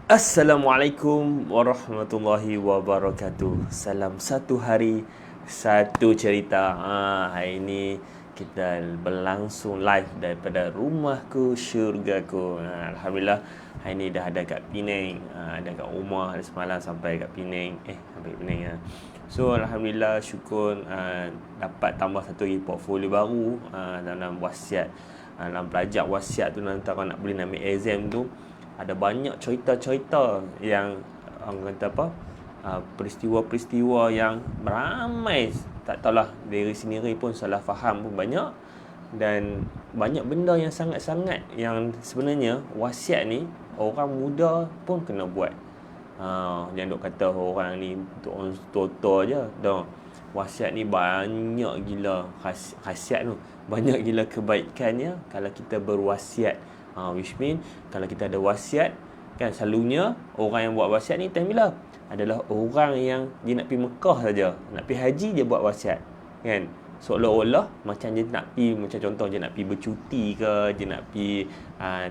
Assalamualaikum warahmatullahi wabarakatuh. Salam satu hari, satu cerita. Hari ini kita berlangsung live daripada rumahku, syurgaku. Alhamdulillah, hari ini dah ada kat Penang. Ada kat rumah semalam sampai kat Penang. Sampai Penang ya. So Alhamdulillah, syukur dapat tambah satu lagi portfolio baru dalam wasiat. Dalam pelajar wasiat tu, nanti kalau nak boleh ambil exam tu, ada banyak cerita-cerita yang orang kata apa, peristiwa-peristiwa yang ramai, tak tahulah, diri sendiri pun salah faham pun banyak, dan banyak benda yang sangat-sangat yang sebenarnya wasiat ni orang muda pun kena buat. Jangan duk kata orang ni untuk orang tua-tua je. Wasiat ni banyak gila khasiat tu, banyak gila kebaikannya kalau kita berwasiat. Which mean kalau kita ada wasiat, kan selalunya orang yang buat wasiat ni time bila adalah orang yang dia nak pergi Mekah saja, nak pergi haji, dia buat wasiat, kan, seolah-olah macam dia nak pergi, macam contoh dia nak pergi bercuti ke, dia nak pergi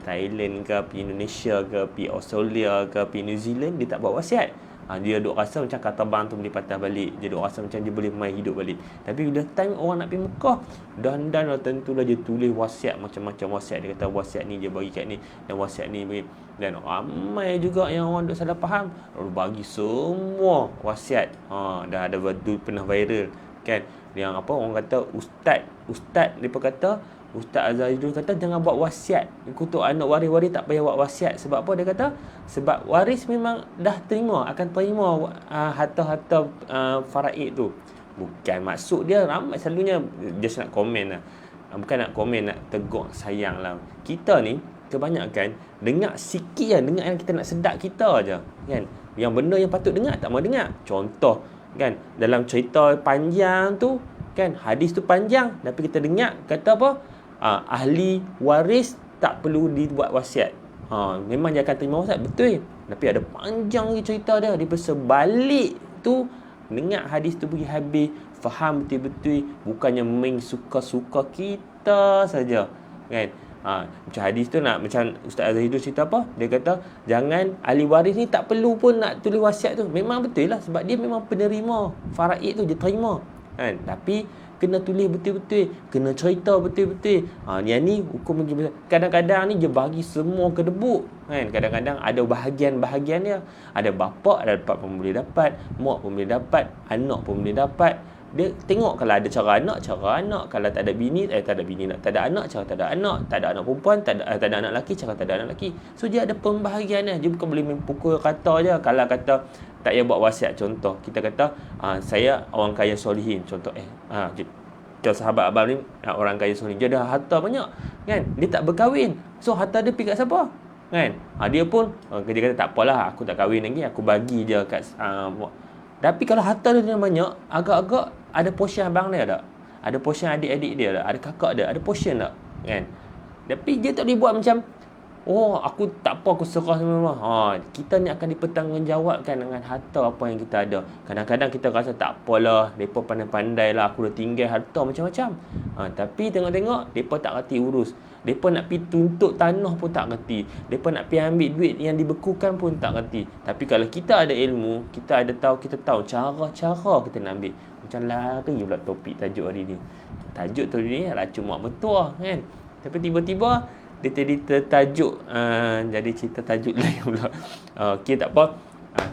Thailand ke, pergi Indonesia ke, pergi Australia ke, pergi New Zealand, dia tak buat wasiat. Dia duk rasa macam kata bang tu boleh patah balik, dia duk rasa macam dia boleh main hidup balik. Tapi bila time orang nak pergi Mekah, dan tentulah dia tulis wasiat, macam-macam wasiat. Dia kata wasiat ni dia bagi kat ni, dan wasiat ni bagi. Dan ramai juga yang orang duk salah faham, lalu bagi semua wasiat. Dah ada pernah viral, kan, yang apa orang kata ustaz depa kata, Ustaz Azhar kata jangan buat wasiat untuk anak waris-waris, tak payah buat wasiat. Sebab apa dia kata? Sebab waris memang dah akan terima harta-harta faraid tu. Bukan maksud dia, ramai selalunya just nak komen lah. Bukan nak komen, nak tegur, sayang lah. Kita ni kebanyakan dengar sikit je, dengar yang kita nak sedap kita je, kan. Yang benda yang patut dengar tak mau dengar. Contoh, kan, dalam cerita panjang tu, kan, hadis tu panjang, tapi kita dengar kata apa? Ahli waris tak perlu dibuat wasiat. Memang dia akan terima wasiat, betul. Tapi ada panjang lagi cerita dia. Dia bersebalik tu, dengar hadis tu pergi habis, faham betul-betul, bukannya main suka-suka kita saja, kan. Macam hadis tu, nak macam Ustaz Azhar cerita apa, dia kata jangan, ahli waris ni tak perlu pun nak tulis wasiat tu. Memang betul lah, sebab dia memang penerima faraid tu, dia terima, kan. Tapi kena tulis betul-betul, kena cerita betul-betul. Yang ni hukum lagi besar. Kadang-kadang ni dia bagi semua ke debuk, kan. Kadang-kadang ada bahagian-bahagian dia. Ada bapa dapat pun boleh dapat, mak pun boleh dapat, anak pun boleh dapat. Dia tengok kalau ada cara anak. Kalau tak ada bini, tak ada anak, cara tak ada anak. Tak ada anak perempuan, tak ada anak lelaki, cara tak ada anak lelaki. So dia ada pembahagian dia. Dia bukan boleh main pukul kata je. Kalau kata tak payah buat wasiat, contoh kita kata saya orang kaya solihin, contoh kita sahabat abang ni orang kaya solihin, dia dah harta banyak, kan, dia tak berkahwin. So harta dia pergi kat siapa, kan. Dia pun dia kata tak apalah, aku tak kahwin lagi, aku bagi je kat tapi kalau harta dia banyak, agak-agak ada portion abang dia tak, ada portion adik-adik dia tak, ada kakak dia, ada portion tak, kan. Tapi dia tak boleh buat macam, aku tak apa, aku serah semua. Kita ni akan dipertanggungjawabkan dengan harta apa yang kita ada. Kadang-kadang kita rasa tak apalah, mereka pandai-pandai lah, aku dah tinggal harta macam-macam. Tapi tengok-tengok, mereka tak reti urus. Mereka nak pergi tuntut tanah pun tak reti. Mereka nak pergi ambil duit yang dibekukan pun tak reti. Tapi kalau kita ada ilmu, kita tahu cara-cara kita nak ambil. Macam lari pula topik tajuk hari ni. Tajuk tu ni racun mak mertua, kan. Tapi tiba-tiba dia jadi tertajuk, jadi cerita tajuk lain pula. Okey, tak apa.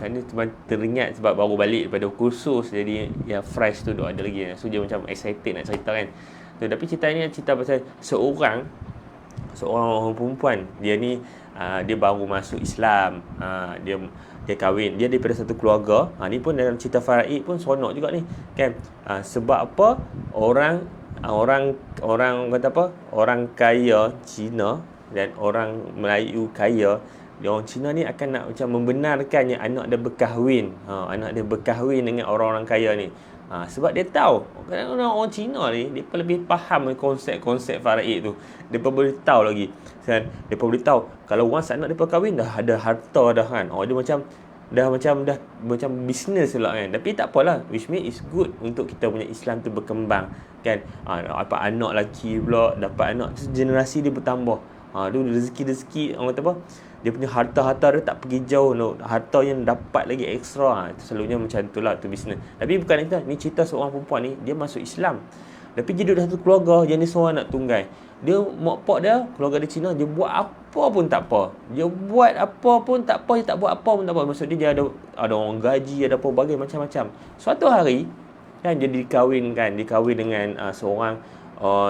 Tadi teringat sebab baru balik daripada kursus, jadi yang fresh tu ada lagi. So dia macam excited nak cerita, kan. So, tapi cerita ni cerita pasal seorang orang perempuan. Dia ni dia baru masuk Islam. Dia kahwin, dia daripada satu keluarga. Ni pun dalam cerita faraid pun seronok juga ni, kan. Sebab apa? Orang kata apa? Orang kaya Cina dan orang Melayu kaya, orang Cina ni akan nak macam membenarkannya anak dia berkahwin. Anak dia berkahwin dengan orang-orang kaya ni. Sebab dia tahu orang Cina ni depa lebih faham konsep-konsep faraid tu. Depa boleh tahu lagi. Kan? Depa boleh tahu kalau once anak depa kahwin dah ada harta dah, kan. Dia dah macam bisnes pula, kan. Tapi tak apalah, which means it's good untuk kita punya Islam tu berkembang, kan. Dapat anak lelaki pula, dapat anak, generasi dia bertambah. Tu rezeki orang kata apa, dia punya harta-harta dia tak pergi jauh no. Harta yang dapat lagi ekstra. Itu selalunya macam tu lah, tu bisnes. Tapi bukan itu, ni cerita seorang perempuan ni, dia masuk Islam. Tapi dia duduk satu keluarga, jenis seorang anak tunggal. Dia, mak pak dia, keluarga dia Cina, dia buat apa pun tak apa. Dia buat apa pun tak apa, dia tak buat apa pun tak apa. Maksud dia ada orang gaji, ada pelbagai macam-macam. Suatu hari, kan dia dikahwin dengan seorang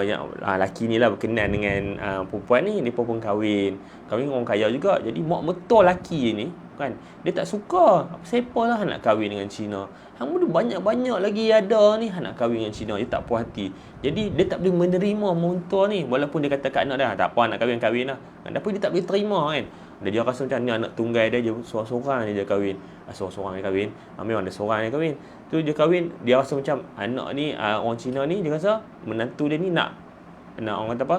yang laki ni lah berkenan dengan perempuan ni. Dia pun kahwin dengan orang kaya juga. Jadi mak mertua laki ni kan, dia tak suka. Siapa lah nak kahwin dengan Cina? Hang muda banyak-banyak lagi ada ni, hang nak kahwin dengan Cina. Dia tak puas hati. Jadi dia tak boleh menerima mentua ni. Walaupun dia kata kat anak dia, tak apa nak kahwin lah. Tapi dia tak boleh terima kan. Dia rasa macam ni anak tunggal dia seorang-seorang dia kahwin. Seorang-seorang dia kahwin. Memang ada seorang dia kahwin. Tu dia kahwin, dia rasa macam anak ni, orang Cina ni, dia rasa menantu dia ni nak orang kata apa?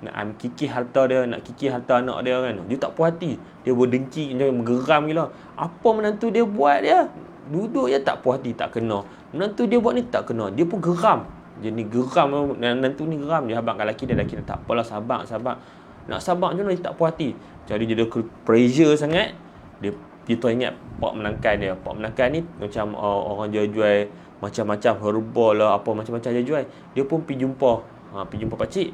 Nak kikis harta dia, nak kikis harta anak dia kan. Dia tak puas hati. Dia berdengki, dia bergeram gila. Apa menantu dia buat dia? Duduk je tak puas hati, tak kena. Menantu dia buat ni tak kena. Dia pun geram. Dia ni geram, menantu ni geram. Dia habaq kat laki dia tak apalah, sabar. Nak sabar je dia tak puas hati. Jadi dia pressure sangat. Dia teringat Pak Melangkan dia. Pak Melangkan ni macam orang jual macam-macam herbal lah, apa macam-macam dia jual. Dia pun pergi jumpa pakcik.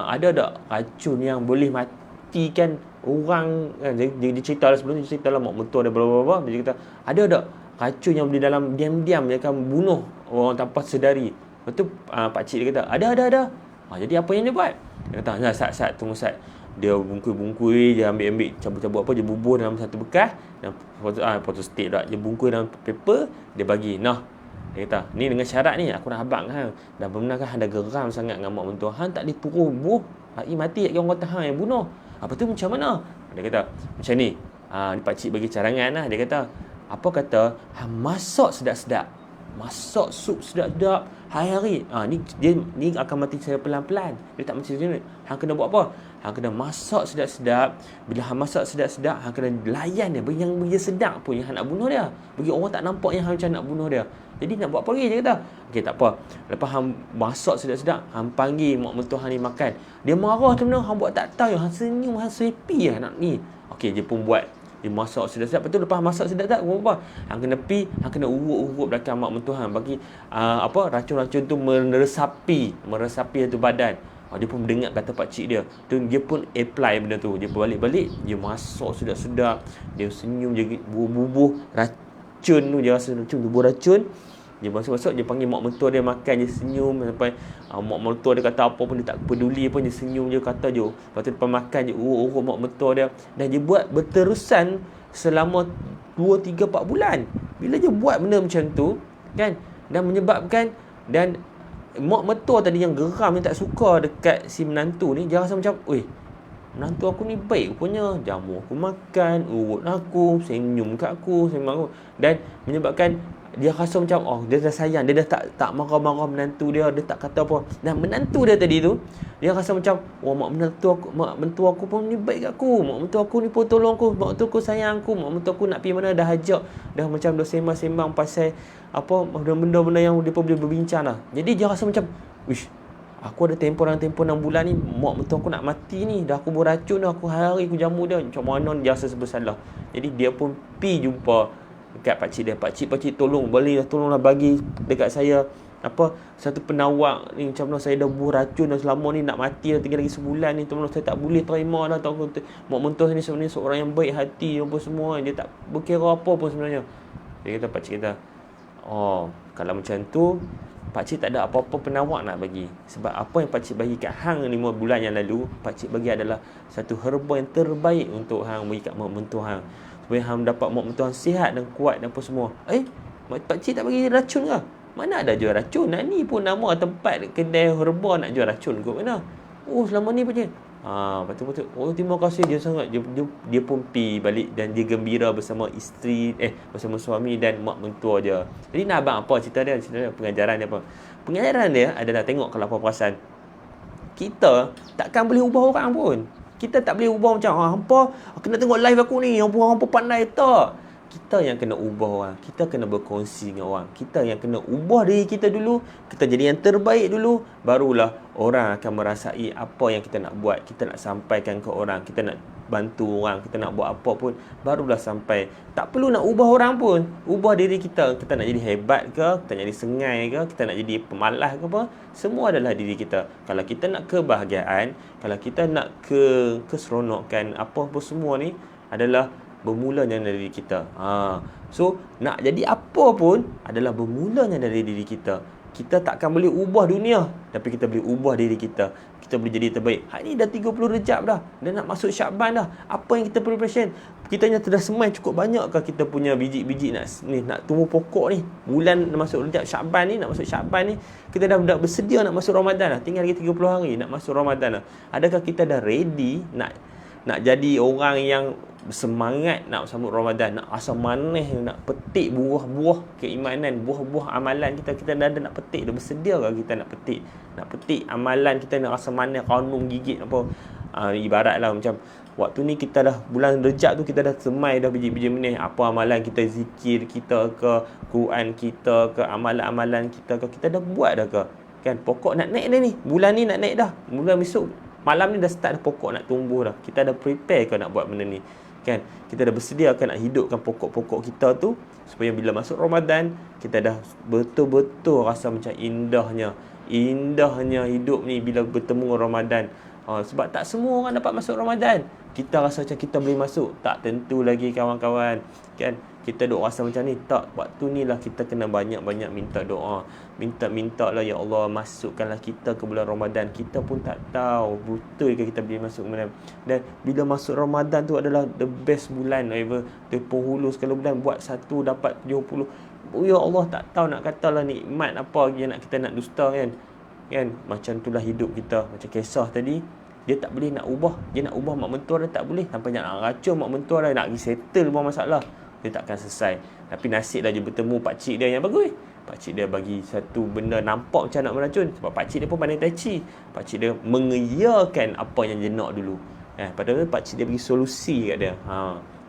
Ada tak racun yang boleh matikan orang kan? Dia cerita lah sebelum ni, dia cerita lah mak mentua dia bla. Dia kata ada tak racun yang boleh dalam diam-diam dia akan bunuh orang tanpa sedari. Lepas tu pakcik dia kata ada. Jadi apa yang dia buat? Dia kata sat tunggu sat. Dia bungkus-bungkus, dia ambil cabut-cabut apa, dia bubuh dalam satu bekas dan foto stick dah. Dia bungkus dalam paper, dia bagi. Nah, dia kata, ni dengan syarat ni aku nak habaq hang. Dan benarkah hang dah geram sangat dengan mak mentua? Hang tak boleh turun buh. Mati lagi orang kata hang yang bunuh. Apa tu macam mana? Dia kata, macam ni. Ni pakcik bagi carangan lah. Dia kata, apa kata hang masak sedap-sedap. Masak sup sedap-sedap hari-hari. Ni akan mati secara pelan-pelan. Dia tak mati secara. Hang kena buat apa? Hang kena masak sedap-sedap. Bila hang masak sedap-sedap, hang kena layan dia. Yang dia sedap pun yang hang nak bunuh dia. Bagi orang tak nampak yang hang macam nak bunuh dia. Jadi nak buat apa lagi? Dia kata, okey tak apa. Lepas hang masak sedap-sedap, hang panggil mak mentua hang ni makan. Dia marah macam mana? Hang buat tak tahu. Hang senyum, hang happy lah nak ni. Okey, dia pun buat. Dia masak sedap-sedap. Lepas tu lepas masak sedap-sedap, apa? Hang kena hang kena urut-urut belakang mak mentua hang. Bagi racun-racun tu meresapi satu badan. Dia pun mendengar kata pakcik dia. Tu dia pun apply benda tu. Dia pun balik-balik, dia masak sedap-sedap. Dia senyum, dia bubuh racun tu, dia rasa racun, bubuh racun. Dia masuk-masuk, dia panggil mak mentua dia makan, dia senyum sampai mak mentua dia kata apa pun dia tak peduli pun, dia senyum je kata je. Lepas tu lepas makan dia urut-urut mak mentua dia, dan dia buat berterusan selama 2 3 4 bulan. Bila dia buat benda macam tu kan, dan menyebabkan dan mak mentua tadi yang geram, yang tak suka dekat si menantu ni, dia rasa macam, oi, menantu aku ni baik rupanya, jamu aku makan, urut aku, senyum kat aku, dan menyebabkan dia rasa macam dia dah sayang, dia dah tak marah-marah menantu dia tak kata apa. Dan menantu dia tadi tu, dia rasa macam mak mentua aku pun ni baik kat aku, mak mentua aku ni pun tolong aku, mak mentua aku sayang aku, mak mentua aku nak pergi mana dah ajak, dah macam dah sembang-sembang pasal apa benda-benda yang dia pun boleh berbincang lah. Jadi dia rasa macam, wish, aku ada tempoh 6 bulan ni, mak mentua aku nak mati ni, dah aku beracun dah, aku hari aku jamu dia, macam mana dia rasa bersalah. Jadi dia pun pergi jumpa dekat pakcik dia. Pakcik tolonglah bagi dekat saya satu penawar ni, macam mana saya dah buah racun dah selama ni, nak mati dah, tinggal lagi sebulan ni, macam mana saya tak boleh terima dah. Mak mentua ni sebenarnya seorang yang baik hati apa semua, dia tak berkira apa pun sebenarnya. Dia kata, pakcik kata, kalau macam tu pakcik tak ada apa-apa penawar nak bagi. Sebab apa yang pakcik bagi kat hang 5 bulan yang lalu, pakcik bagi adalah satu herba yang terbaik untuk hang bagi kat mak mentua hang, supaya hang dapat mak mentua sihat dan kuat dan apa semua. Pakcik tak bagi racun ke? Mana ada jual racun? Ni pun nama tempat kedai herba nak jual racun kot mana? Selama ni pakcik. Betul-betul. Terima kasih dia sangat. Dia pun pergi balik dan dia gembira bersama bersama suami dan mak mentua dia. Jadi nak abang apa cerita dia? Pengajaran dia apa? Pengajaran dia adalah tengok kalau apa perasan. Kita takkan boleh ubah orang pun. Kita tak boleh ubah macam hampa kena tengok live aku ni, hampa pandai tak. Kita yang kena ubah orang. Kita kena berkongsi dengan orang. Kita yang kena ubah diri kita dulu. Kita jadi yang terbaik dulu. Barulah orang akan merasai apa yang kita nak buat. Kita nak sampaikan ke orang. Kita nak bantu orang, kita nak buat apa pun, barulah sampai. Tak perlu nak ubah orang pun, ubah diri kita. Kita nak jadi hebat ke, kita nak jadi sengai ke, kita nak jadi pemalas ke apa, semua adalah diri kita. Kalau kita nak kebahagiaan, kalau kita nak keseronokan, apa-apa semua ni adalah bermulanya dari kita. So nak jadi apa pun adalah bermulanya dari diri kita. Kita takkan boleh ubah dunia, tapi kita boleh ubah diri kita. Kita boleh jadi terbaik. Hari ni dah 30 Rejab dah. Dah nak masuk Syakban dah. Apa yang kita perlu preparation? Kita dah semai cukup banyakkah kita punya biji-biji nak tumbuh pokok ni? Bulan masuk Rejab, Syakban ni, nak masuk Syakban ni, kita dah bersedia nak masuk Ramadan dah. Tinggal lagi 30 hari nak masuk Ramadan dah. Adakah kita dah ready nak jadi orang yang semangat nak sambut Ramadan, nak rasa manis, nak petik buah-buah keimanan, buah-buah amalan kita dah nak petik, dah bersedia ke kita nak petik amalan kita, nak rasa manis, kanung gigit apa. Ibaratlah macam waktu ni kita dah bulan Rejab tu, kita dah semai dah biji-biji manis, apa amalan kita, zikir kita ke, Quran kita ke, amalan-amalan kita ke, kita dah buat dah ke, kan? Pokok nak naik dah ni, bulan ni nak naik dah, bulan besok malam ni dah start dah pokok nak tumbuh dah. Kita dah prepare ke nak buat benda ni, kan? Kita dah bersedia kan nak hidupkan pokok-pokok kita tu, supaya bila masuk Ramadan kita dah betul-betul rasa macam indahnya hidup ni bila bertemu Ramadan. Sebab tak semua orang dapat masuk Ramadan. Kita rasa macam kita boleh masuk, tak tentu lagi kawan-kawan, kan? Kita duk rasa macam ni, tak, waktu ni lah kita kena banyak-banyak minta doa. Minta lah, ya Allah, masukkanlah kita ke bulan Ramadan. Kita pun tak tahu betul ke kita boleh masuk Ramadan. Dan bila masuk Ramadan tu adalah the best bulan ever. Di penghulu sekali bulan, buat satu dapat 70. Ya Allah, tak tahu nak katalah nikmat apa yang kita nak dusta, kan? Macam itulah hidup kita. Macam kisah tadi, dia tak boleh nak ubah. Dia nak ubah mak mentua dia tak boleh. Sampai nak racun mak mentua dia, nak pergi settle buang masalah, dia takkan selesai. Tapi nasib dah je bertemu pakcik dia yang bagus. Pakcik dia bagi satu benda nampak macam nak meracun. Sebab pakcik dia pun pandai tai chi. Pakcik dia mengiyakan apa yang dia nak dulu. Padahal pakcik dia bagi solusi kat dia.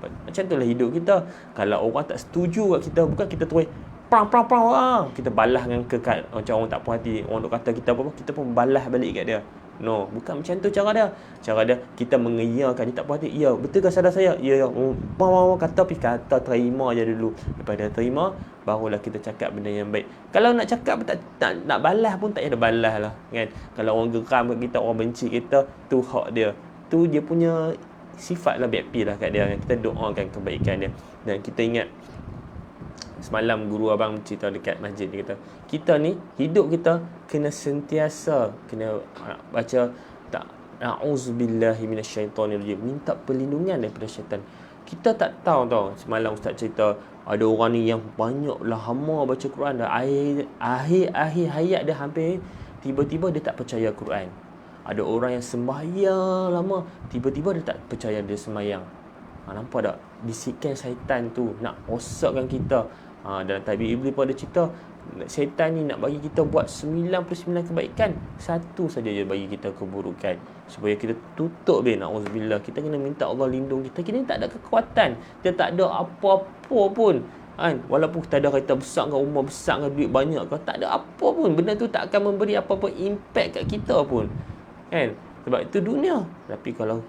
Macam itulah hidup kita. Kalau orang tak setuju kat kita, bukan kita terus perang. Kita balas dengan macam orang tak puas hati. Orang duk kata kita apa-apa, kita pun balas balik kat dia. No, bukan macam tu cara dia. Cara dia, kita mengiyakan. Dia tak puas hati, ya, betul ke saudara saya? Ya. Kata terima je dulu. Lepas dia terima, barulah kita cakap benda yang baik. Kalau nak cakap tak nak balas pun tak ada balas lah, kan? Kalau orang geram kat kita, orang benci kita, tu hak dia. Tu dia punya sifat lah, BP lah kat dia. Kita doakan kebaikan dia. Dan kita ingat, semalam guru abang cerita dekat masjid, dia kata, kita ni, hidup kita kena sentiasa kena baca a'udzubillahi minasyaitonirrajim, minta perlindungan daripada syaitan. Kita tak tahu tau. Semalam ustaz cerita ada orang ni yang banyaklah hama baca Quran dah, akhir hayat dia hampir, tiba-tiba dia tak percaya Quran. Ada orang yang sembahyang lama, tiba-tiba dia tak percaya dia sembahyang. Nampak tak? Bisikan syaitan tu nak rosakkan kita. Dalam Tabib Iblis pun ada cerita, syaitan ni nak bagi kita buat 99 kebaikan, satu saja dia bagi kita keburukan, supaya kita tutup na'udzubillah. Kita kena minta Allah lindung kita. Kita ni tak ada kekuatan, kita tak ada apa-apa pun, kan? Walaupun kita ada kereta besar ke, rumah besar ke, duit banyak ke, tak ada apa pun, benda tu tak akan memberi apa-apa impact kat kita pun, kan? Sebab itu dunia. Tapi kalau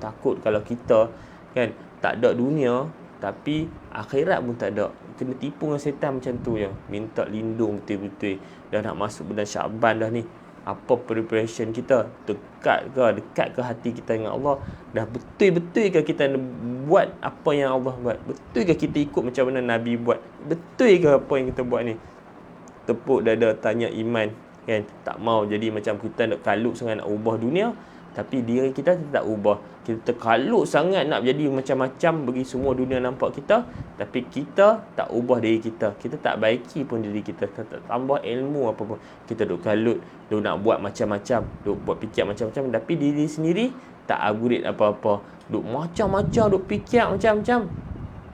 takut kalau kita, kan, tak ada dunia tapi akhirat pun tak ada. Kena tipu dengan setan macam tu je. Minta lindung betul-betul. Dah nak masuk bulan Syakban dah ni. Apa preparation kita? Dekat ke hati kita dengan Allah? Dah betul-betul ke kita buat apa yang Allah buat? Betul ke kita ikut macam mana Nabi buat? Betul ke apa yang kita buat ni? Tepuk dada, tanya iman, kan? Tak mau jadi macam kita nak kalut sangat nak ubah dunia, tapi diri kita tak ubah. Kita terkalut sangat nak jadi macam-macam bagi semua dunia nampak kita, tapi kita tak ubah diri kita. Kita tak baiki pun diri kita. Kita tak tambah ilmu apa pun. Kita duk kalut, duk nak buat macam-macam, duk buat fikir macam-macam, tapi diri sendiri tak upgrade apa-apa. Duk macam-macam, duk fikir macam-macam,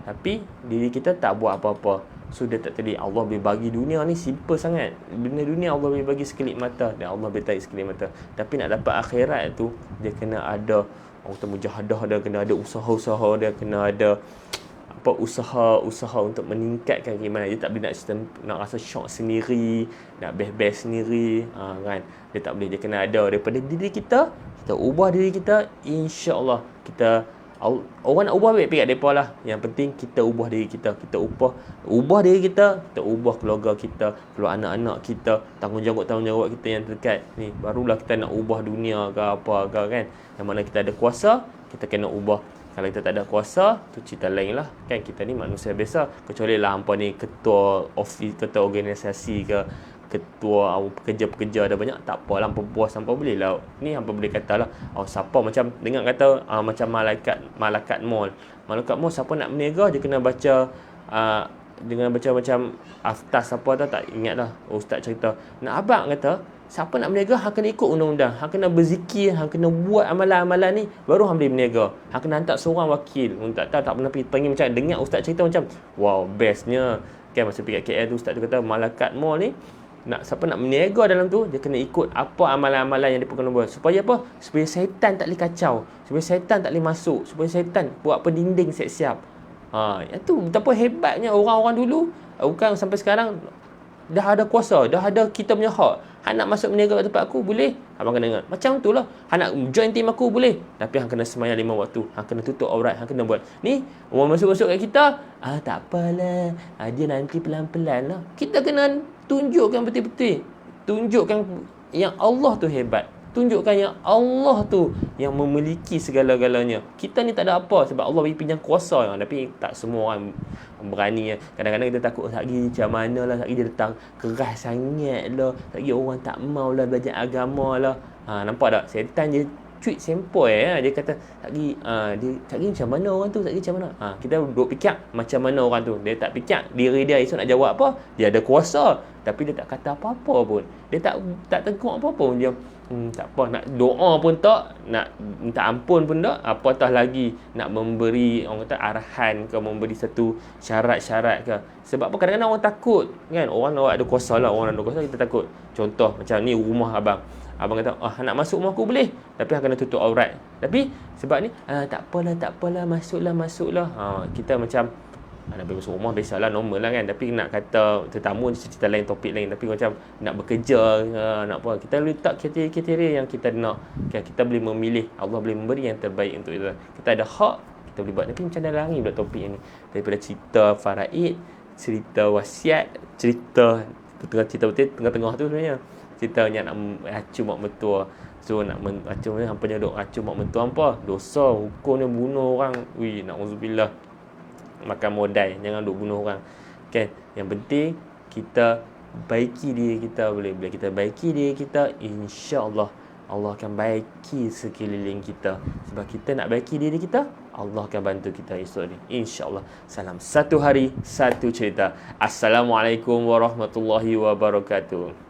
tapi diri kita tak buat apa-apa. So dia tak tadi Allah boleh bagi dunia ni simple sangat. Benda dunia Allah boleh bagi sekelip mata, dan Allah boleh tarik sekelip mata. Tapi nak dapat akhirat tu, dia kena ada mujahadah dia, kena ada usaha-usaha dia, kena ada usaha untuk meningkatkan keimanan. Dia tak boleh nak rasa syok sendiri, nak best-best sendiri, kan? Dia tak boleh. Dia kena ada daripada diri kita, kita ubah diri kita, insya-Allah kita orang nak ubah baik kat depa lah. Yang penting kita ubah diri kita. Kita ubah diri kita, kita ubah keluarga kita, keluar anak-anak kita, tanggungjawab kita yang terdekat ni. Barulah kita nak ubah dunia ke apa ke kan. Yang mana kita ada kuasa, kita kena ubah. Kalau kita tak ada kuasa, tu cerita lain lah kan. Kita ni manusia biasa. Kecuali lah hampa ni ketua office, ketua organisasi ke, ketua pekerja-pekerja ada banyak, tak apalah, hampa puas, hampa boleh lah. Ni hampa boleh kata lah, siapa macam dengar kata macam malaikat mall. Malaikat mall siapa nak berniaga dia kena baca dengan baca macam aftas apa tak ingat lah. Ustaz cerita. Nak abang kata, siapa nak berniaga hang kena ikut undang-undang. Hang kena berzikir, hang kena buat amalan-amalan ni baru hang boleh berniaga. Hang kena hantar seorang wakil. Tak pernah pergi panggil macam dengar ustaz cerita macam wow, bestnya. Kan masa pergi kat KL tu ustaz tu kata malaikat mall ni siapa nak berniaga dalam tu dia kena ikut apa amalan-amalan yang dia kena buat. Supaya apa? Supaya syaitan tak boleh kacau, supaya syaitan tak boleh masuk, supaya syaitan buat pendinding siap-siap. Itu betapa hebatnya orang-orang dulu. Bukan sampai sekarang dah ada kuasa, dah ada kita punya hak. Hang nak masuk berniaga kat tempat aku boleh, abang kena ingat. Macam tu lah. Hang nak join team aku boleh, tapi hang kena sembahyang 5 waktu. Hang kena tutup aurat, hang kena buat. Ni orang masuk-masuk kat kita, tak apalah, dia nanti pelan-pelan lah. Kita kena tunjukkan betul-betul. Tunjukkan yang Allah tu hebat. Tunjukkan yang Allah tu yang memiliki segala-galanya. Kita ni tak ada apa sebab Allah bagi pinjam kuasa. Tapi tak semua orang berani. Kadang-kadang kita takut lagi macam mana lah, lagi dia datang keras sangat lah, lagi orang tak mau lah belajar agama lah. Nampak tak? Setan je cuit sempoi dia kata lagi dia macam mana orang tu, lagi macam mana. Kita duduk fikir macam mana orang tu. Dia tak fikir diri dia esok nak jawab apa. Dia ada kuasa tapi dia tak kata apa-apa pun. Dia tak tegur apa-apa pun. Dia tak apa, nak doa pun tak, nak minta ampun pun tak, apatah lagi nak memberi orang kata arahan ke, memberi satu syarat-syarat ke. Sebab apa? Kadang-kadang orang takut kan. Orang ada kuasa lah, orang ada kuasa kita takut. Contoh macam ni rumah abang kata nak masuk rumah aku boleh, tapi kena tutup aurat. Tapi sebab ni tak apalah, masuklah. Kita macam nak pergi masuk rumah biasalah, normal lah kan. Tapi nak kata tetamu cerita lain, topik lain. Tapi macam nak bekerja, nak apa, kita letak kriteria yang kita nak. Kita boleh memilih, Allah boleh memberi yang terbaik untuk kita. Kita ada hak, kita boleh buat. Tapi macam dah lari pula topik ni, daripada cerita faraid, cerita wasiat, cerita tengah-tengah tu sebenarnya. Cerita yang nak acu mak mertua. So nak acu ni hampa duk acu mak mertua hampa, dosa, hukumnya bunuh orang. Na'udzubillah. Makan modal, jangan duk bunuh orang. Kan? Yang penting kita baiki diri kita. Bila kita baiki diri kita, insya-Allah Allah akan baiki sekeliling kita. Sebab kita nak baiki diri kita, Allah akan bantu kita esok ni, insya-Allah. Salam satu hari, satu cerita. Assalamualaikum warahmatullahi wabarakatuh.